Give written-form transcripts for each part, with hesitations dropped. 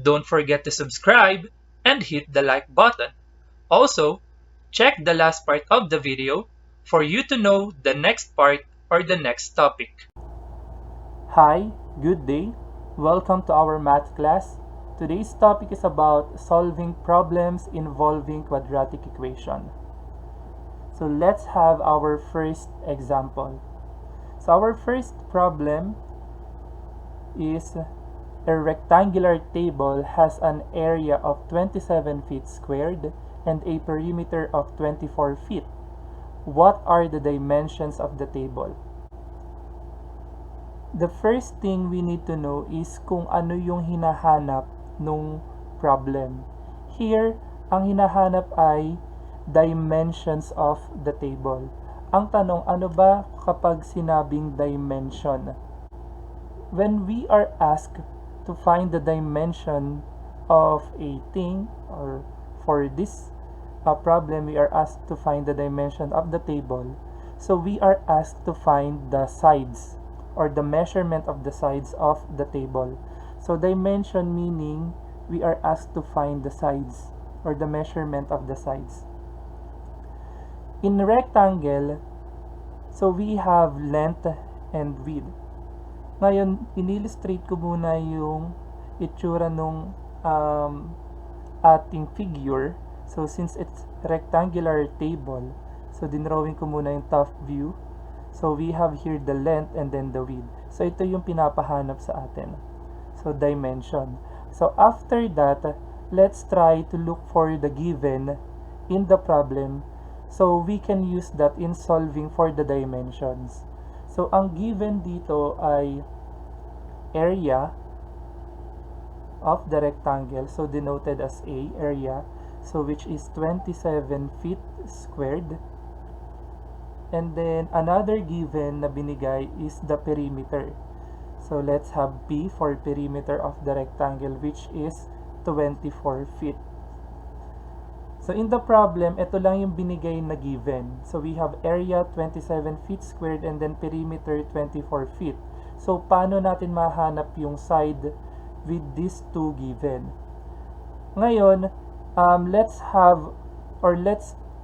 Don't forget to subscribe and hit the like button. Also, check the last part of the video for you to know the next part or the next topic. Hi, good day. Welcome to our math class. Today's topic is about solving problems involving quadratic equation. So let's have our first example. So our first problem is a rectangular table has an area of 27 feet squared and a perimeter of 24 feet. What are the dimensions of the table? The first thing we need to know is kung ano yung hinahanap nung problem. Here, ang hinahanap ay dimensions of the table. Ang tanong, ano ba kapag sinabing dimension? When we are asked to find the dimension of a thing, or for this problem, we are asked to find the dimension of the table. So we are asked to find the sides or the measurement of the sides of the table. So dimension meaning we are asked to find the sides or the measurement of the sides. In rectangle, so we have length and width. Ngayon, in-illustrate ko muna yung itsura nung ating figure. So since it's rectangular table, so dinrawing ko muna yung top view. So we have here the length and then the width. So ito yung pinapahanap sa atin. So dimension. So after that, let's try to look for the given in the problem. So we can use that in solving for the dimensions. So ang given dito ay area of the rectangle. So denoted as A, area. So which is 27 feet squared. And then another given na binigay is the perimeter. So let's have P for perimeter of the rectangle, which is 24 feet. So in the problem, ito lang yung binigay na given. So we have area 27 feet squared and then perimeter 24 feet. So paano natin mahanap yung side with these two given? Ngayon, let's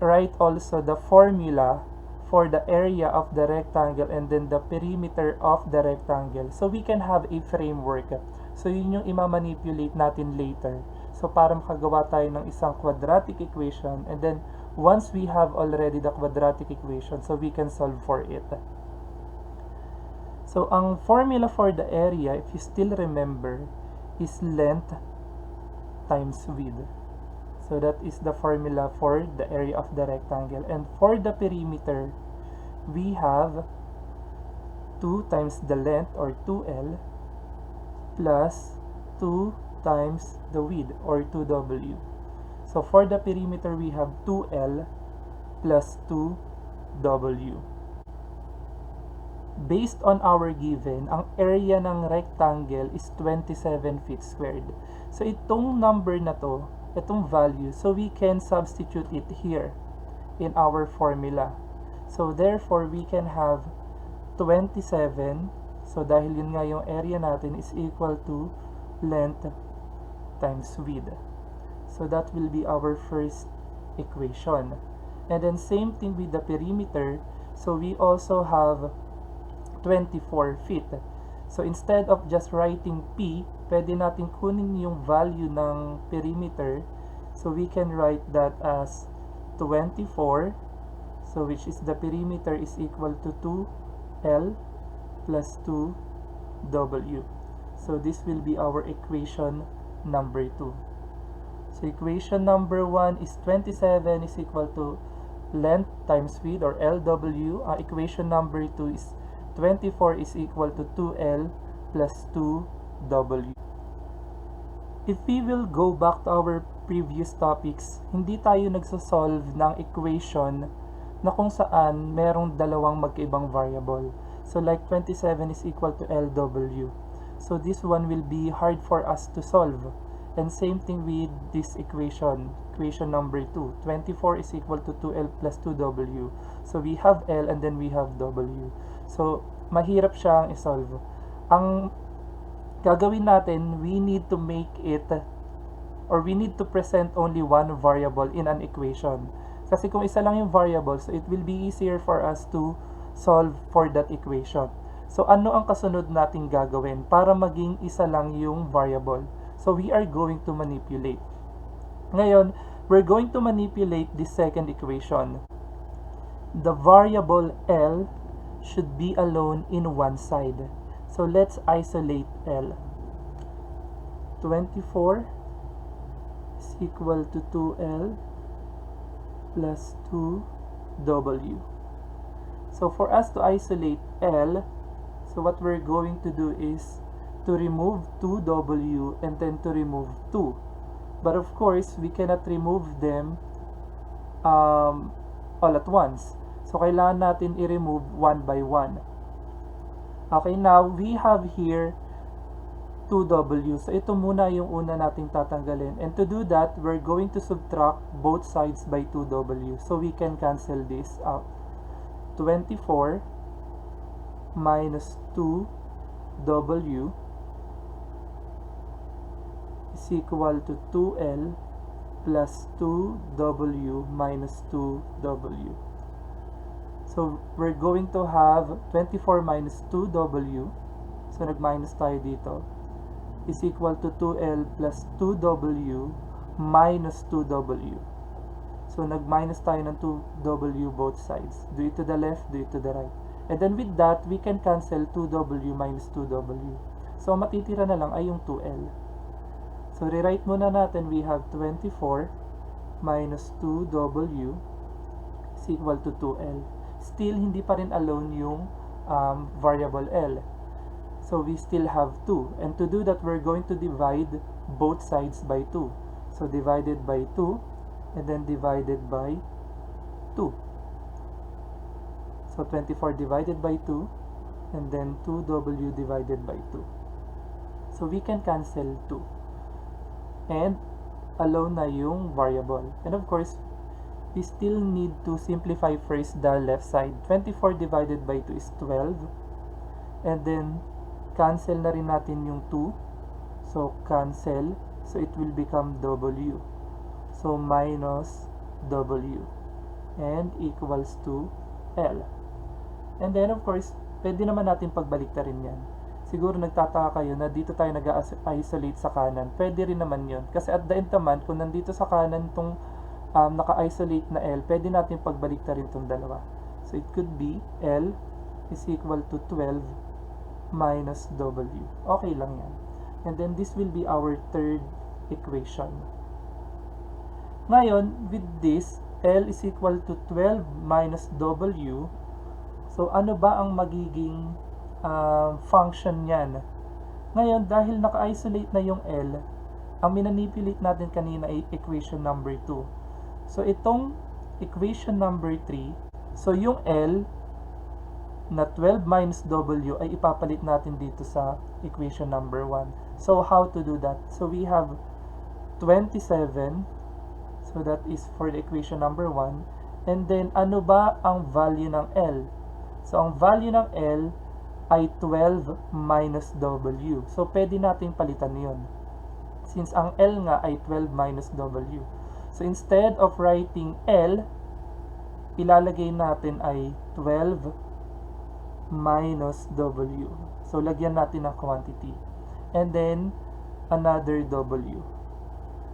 write also the formula for the area of the rectangle and then the perimeter of the rectangle. So we can have a framework. So yun yung ima-manipulate natin later. So para makagawa tayo ng isang quadratic equation, and then once we have already the quadratic equation, so we can solve for it. So ang formula for the area, if you still remember, is length times width. So that is the formula for the area of the rectangle. And for the perimeter, we have 2 times the length or 2L plus 2 times the width or 2W. So for the perimeter, we have 2L plus 2W. Based on our given, ang area ng rectangle is 27 feet squared. So itong number na to, itong value, so we can substitute it here in our formula. So therefore, we can have 27. So dahil yun nga yung area natin is equal to length times width. So that will be our first equation. And then same thing with the perimeter. So we also have 24 feet. So instead of just writing P, pwede natin kunin yung value ng perimeter. So we can write that as 24. So which is the perimeter is equal to 2L plus 2W. So this will be our equation number 2. So equation number 1 is 27 is equal to length times width or LW. Equation number 2 is 24 is equal to 2L plus 2W. If we will go back to our previous topics, hindi tayo nagsosolve ng equation na kung saan merong dalawang magkaibang variable. So like 27 is equal to LW. So this one will be hard for us to solve. And same thing with this equation, equation number 2. 24 is equal to 2L plus 2W. So we have L and then we have W. So mahirap siyang isolve. Ang gagawin natin, we need to make it, or we need to present only one variable in an equation. Kasi kung isa lang yung variable, so it will be easier for us to solve for that equation. So ano ang kasunod nating gagawin para maging isa lang yung variable? So we are going to manipulate. Ngayon, we're going to manipulate the second equation. The variable L should be alone in one side. So let's isolate L. 24 is equal to 2L plus 2W. So for us to isolate L, so what we're going to do is to remove 2W and then to remove 2. But of course, we cannot remove them all at once. So kailangan natin i-remove one by one. Okay, now we have here 2W. So ito muna yung una nating tatanggalin. And to do that, we're going to subtract both sides by 2W. So we can cancel this out. 24 minus 2W is equal to 2L plus 2W minus 2W. So we're going to have 24 minus 2W. So nag-minus tayo dito. Is equal to 2L plus 2W minus 2W. So nag-minus tayo ng 2W both sides. Do it to the left, do it to the right. And then with that, we can cancel 2W minus 2W. So matitira na lang ay yung 2L. So rewrite muna natin, we have 24 minus 2W is equal to 2L. Still, hindi pa rin alone yung variable L. So we still have 2. And to do that, we're going to divide both sides by 2. So divided by 2, and then divided by 2. So 24 divided by 2, and then 2W divided by 2. So we can cancel 2. And alone na yung variable. And of course, we still need to simplify first the left side. 24 divided by 2 is 12. And then, cancel na rin natin yung 2. So, cancel. So, it will become W. So, minus W. And equals to L. And then, of course, pwede naman natin pagbaliktarin yan. Siguro nagtataka kayo na dito tayo nag-isolate sa kanan. Pwede rin naman yun. Kasi at the end naman, kung nandito sa kanan itong naka-isolate na L, pwede natin pagbaliktarin itong dalawa. So, it could be L is equal to 12 minus W. Okay lang yan. And then, this will be our third equation. Ngayon, with this, L is equal to 12 minus W. So, ano ba ang magiging function niyan? Ngayon, dahil naka-isolate na yung L, ang minanipulate natin kanina ay equation number 2. So, itong equation number 3, so yung L na 12 minus W ay ipapalit natin dito sa equation number 1. So, how to do that? So, we have 27. So, that is for the equation number 1. And then, ano ba ang value ng L? So, ang value ng L ay 12 minus W. So, pwede natin palitan yun. Since ang L nga ay 12 minus W. So, instead of writing L, ilalagay natin ay 12 minus W. So, lagyan natin ng quantity. And then, another W.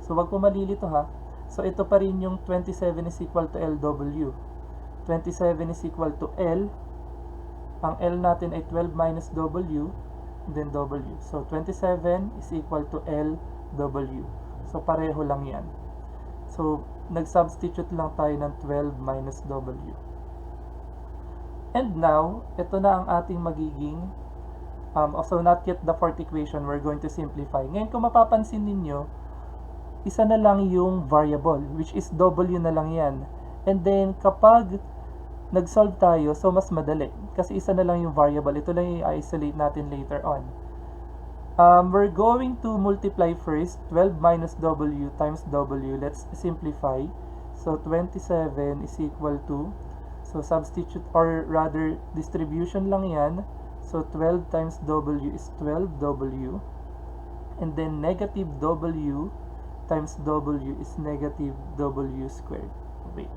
So, wag po malilito ha. So, ito pa rin yung 27 is equal to LW. 27 is equal to L. Ang L natin ay 12 minus W, then W. So, 27 is equal to LW. So, pareho lang yan. So, nag-substitute lang tayo ng 12 minus W. And now, ito na ang ating magiging, so not yet the fourth equation, we're going to simplify. Ngayon, kung mapapansin ninyo, isa na lang yung variable, which is W na lang yan. And then, kapag nag-solve tayo, so mas madali. Kasi isa na lang yung variable. Ito lang yung i-isolate natin later on. We're going to multiply first 12 minus W times W. Let's simplify. So 27 is equal to, so substitute or rather distribution lang yan. So 12 times W is 12W And then negative w times w is negative w squared. Wait.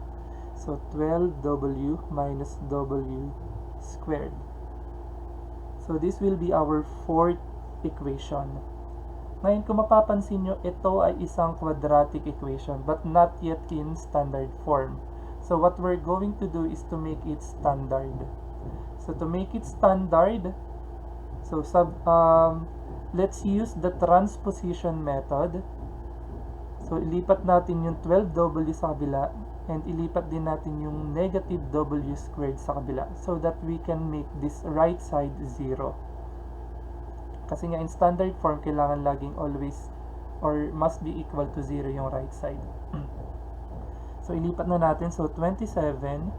So 12w minus w squared. So this will be our fourth equation. Ngayon, kung mapapansin nyo, ito ay isang quadratic equation but not yet in standard form. So what we're going to do is to make it standard. So to make it standard, so let's use the transposition method. So ilipat natin yung 12w sa kabila and ilipat din natin yung negative w squared sa kabila so that we can make this right side 0. Kasi nga in standard form, kailangan laging always or must be equal to 0 yung right side. So ilipat na natin. So 27,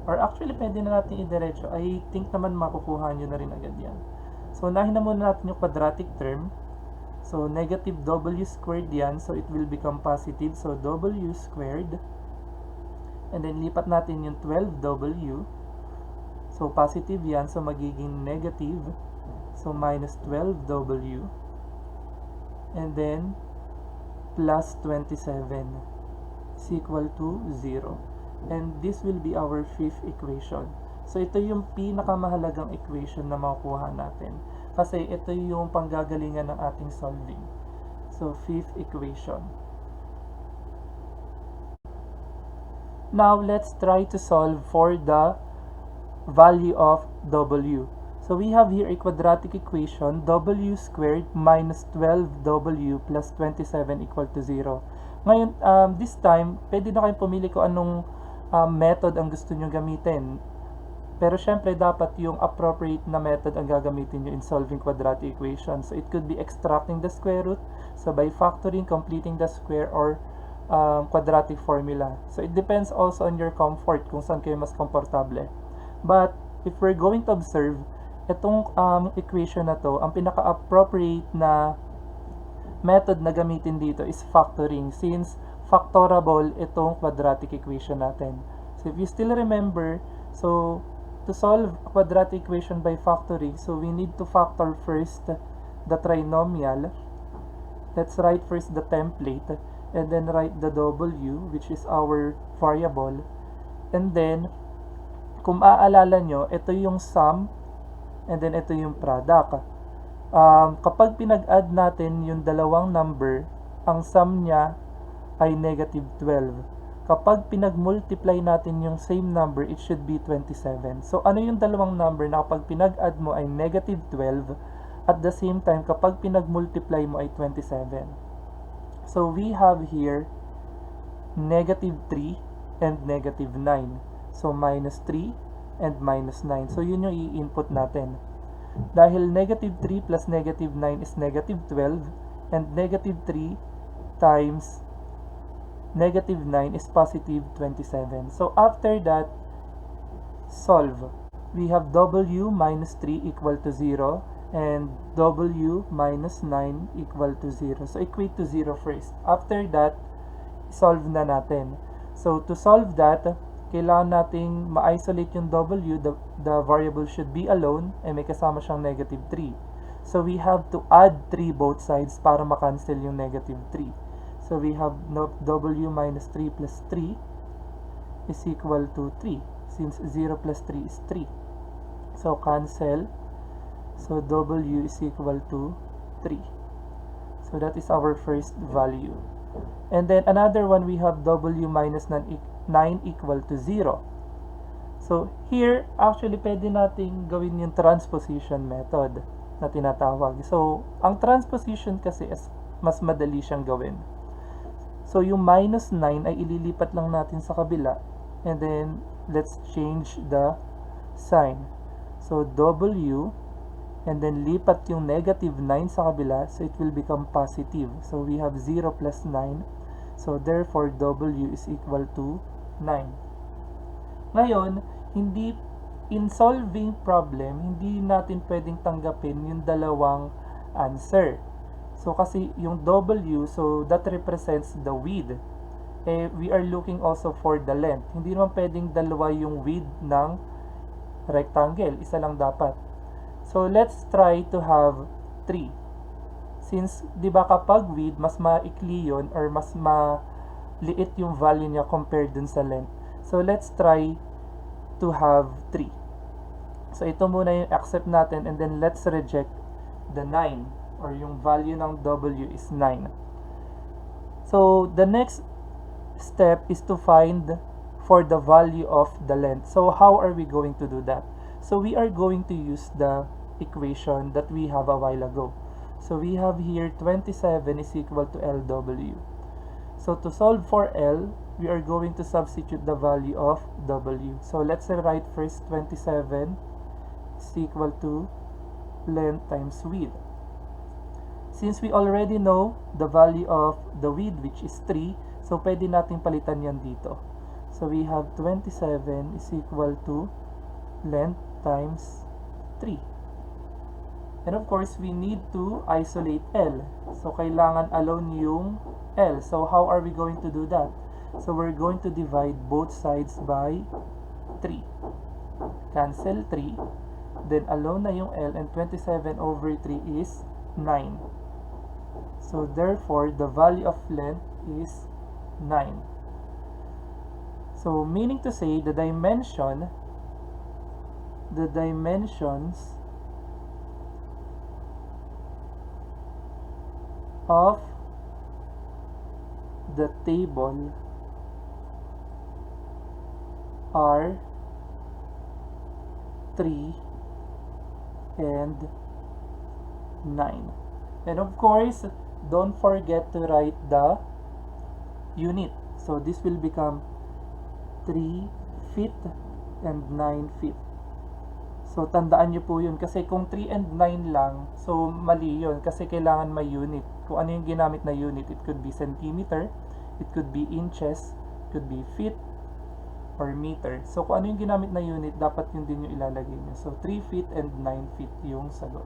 or actually pwede na natin idiretso. I think naman makukuha nyo na rin agad yan. So unahin na muna natin yung quadratic term. So negative w squared yan. So it will become positive. So w squared. And then lipat natin yung 12w. So positive yan. So magiging negative. So minus 12w. And then plus 27 is equal to 0. And this will be our fifth equation. So ito yung pinakamahalagang equation na makukuha natin. Kasi ito yung panggagalingan ng ating solving. So fifth equation. Now let's try to solve for the value of w. So we have here a quadratic equation, w squared minus 12w plus 27 equal to 0. Ngayon, this time, pwede na kayong pumili kung anong method ang gusto nyo gamitin. Pero syempre, dapat yung appropriate na method ang gagamitin nyo in solving quadratic equations. So it could be extracting the square root, so by factoring, completing the square, or quadratic formula. So it depends also on your comfort, kung saan kayo mas komportable. But if we're going to observe, itong equation na to, ang pinaka-appropriate na method na gamitin dito is factoring, since factorable itong quadratic equation natin. So if you still remember, so to solve a quadratic equation by factoring, so we need to factor first the trinomial. Let's write first the template and then write the w, which is our variable. And then, kung maaalala nyo, ito yung sum and then ito yung product. Kapag pinag-add natin yung dalawang number, ang sum niya ay negative 12. Kapag pinag-multiply natin yung same number, it should be 27. So ano yung dalawang number na kapag pinag-add mo ay negative 12, at the same time kapag pinag-multiply mo ay 27. So we have here negative 3 and negative 9. So minus 3 and minus 9. So yun yung i-input natin. Dahil negative 3 plus negative 9 is negative 12, and negative 3 times negative 9 is positive 27. So after that, solve. We have w minus 3 equal to 0 and w minus 9 equal to 0. So equate to 0 first. After that, solve na natin. So to solve that, kailangan nating ma-isolate yung w, the variable should be alone, and may kasama siyang negative 3. So we have to add 3 both sides para makancel yung negative 3. So we have w minus 3 plus 3 is equal to 3, since 0 plus 3 is 3. So cancel. So w is equal to 3. So that is our first value. And then another one, we have w minus 9 equal to 0. So here, actually pwede nating gawin yung transposition method na tinatawag. So ang transposition kasi is mas madali siyang gawin. So yung minus 9 ay ililipat lang natin sa kabila, and then let's change the sign. So w, and then lipat yung negative 9 sa kabila, so it will become positive. So we have 0 plus 9. So therefore w is equal to 9. Ngayon, in solving problem, hindi natin pwedeng tanggapin yung dalawang answer. So kasi yung w, so that represents the width. We are looking also for the length. Hindi naman pwedeng dalawa yung width ng rectangle. Isa lang dapat. So let's try to have 3. Since, di ba kapag width, mas maikli yun or mas maliit yung value niya compared dun sa length. So, let's try to have 3. So, ito muna yung accept natin and then let's reject the 9 or yung value ng W is 9. So, the next step is to find for the value of the length. So, how are we going to do that? So, we are going to use the equation that we have a while ago. So, we have here 27 is equal to LW. So, to solve for L, we are going to substitute the value of W. So, let's write first 27 is equal to length times width. Since we already know the value of the width, which is 3, so pwede nating palitan yan dito. So we have 27 is equal to length times 3. And of course, we need to isolate L. So kailangan alone yung L. So how are we going to do that? So we're going to divide both sides by 3. Cancel 3. Then alone na yung L, and 27 over 3 is 9. So therefore, the value of length is 9. So meaning to say, the dimensions of the table are 3 and 9. And of course, don't forget to write the unit. So this will become 3 feet and 9 feet. So tandaan nyo po yun. Kasi kung 3 and 9 lang, so mali yun. Kasi kailangan may unit. Kung ano yung ginamit na unit, it could be centimeter, it could be inches, it could be feet, or meter. So kung ano yung ginamit na unit, dapat yun din yung ilalagay nyo. So 3 feet and 9 feet yung sagot.